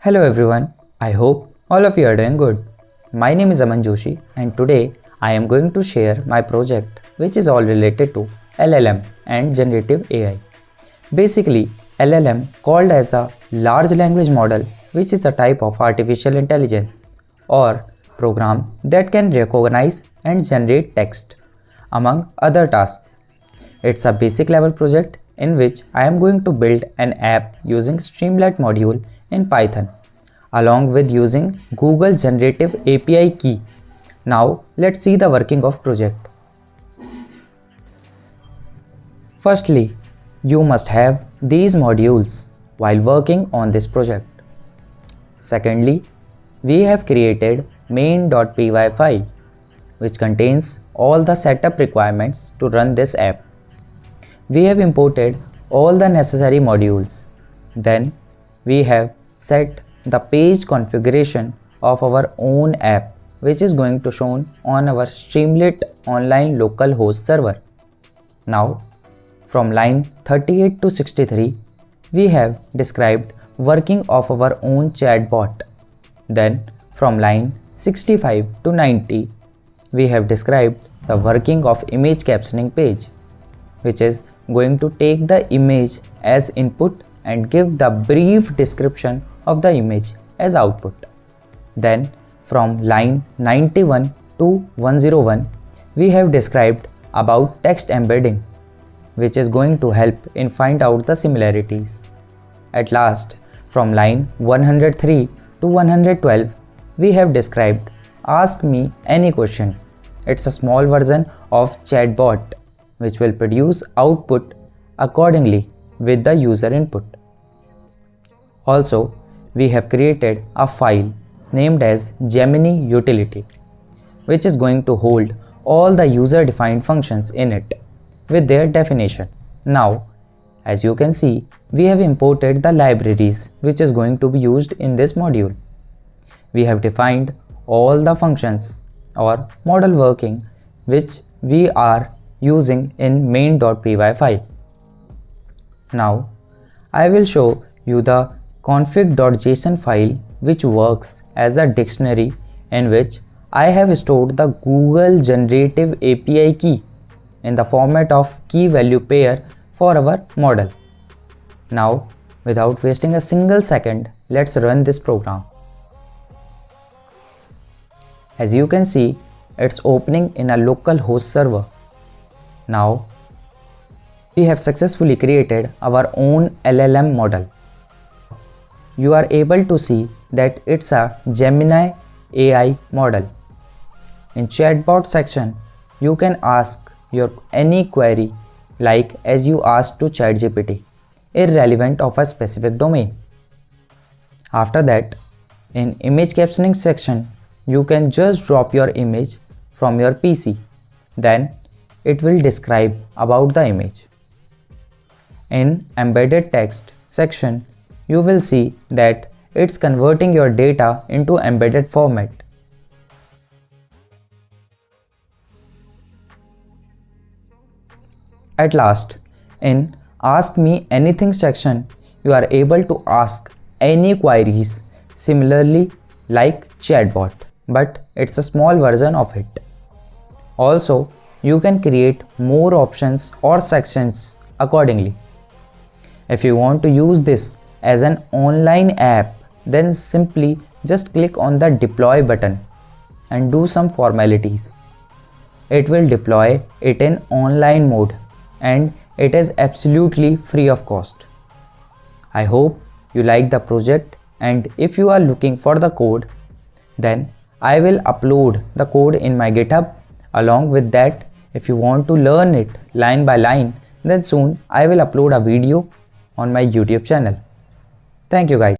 Hello everyone, I hope all of you are doing good. My name is Aman Joshi and today I am going to share my project which is all related to LLM and generative AI. Basically, LLM called as a large language model, which is a type of artificial intelligence or program that can recognize and generate text among other tasks. It's a basic level project in which I am going to build an app using Streamlit module in Python along with using Google Generative API key. Now let's see the working of project. Firstly, you must have these modules while working on this project. Secondly, we have created main.py file which contains all the setup requirements to run this app. We have imported all the necessary modules. Then we have set the page configuration of our own app, which is going to shown on our Streamlit online local host server. Now, from line 38 to 63, we have described working of our own chatbot. Then, from line 65 to 90, we have described the working of image captioning page, which is going to take the image as input and give the brief description of the image as output. Then from line 91 to 101, we have described about text embedding, which is going to help in find out the similarities. At last, from line 103 to 112, we have described ask me any question. It's a small version of chatbot which will produce output accordingly with the user input. Also, we have created a file named as Gemini utility, which is going to hold all the user-defined functions in it with their definition. Now, as you can see, we have imported the libraries which is going to be used in this module. We have defined all the functions or model working which we are using in main.py file. Now, I will show you the config.json file which works as a dictionary in which I have stored the Google Generative API key in the format of key value pair for our model. Now, without wasting a single second, let's run this program. As you can see, it's opening in a local host server. Now, we have successfully created our own LLM model. You are able to see that it's a Gemini AI model. In chatbot section, you can ask your any query like as you asked to ChatGPT, irrelevant of a specific domain. After that, in image captioning section, you can just drop your image from your PC. Then it will describe about the image. In embedded text section, you will see that it's converting your data into embedded format. At last, in Ask Me Anything section, you are able to ask any queries similarly like chatbot, but it's a small version of it. Also, you can create more options or sections accordingly. If you want to use this as an online app, then simply just click on the deploy button and do some formalities. It will deploy it in online mode and it is absolutely free of cost. I hope you like the project, and if you are looking for the code, then I will upload the code in my GitHub. Along with that, if you want to learn it line by line, then soon I will upload a video on my YouTube channel. Thank you guys.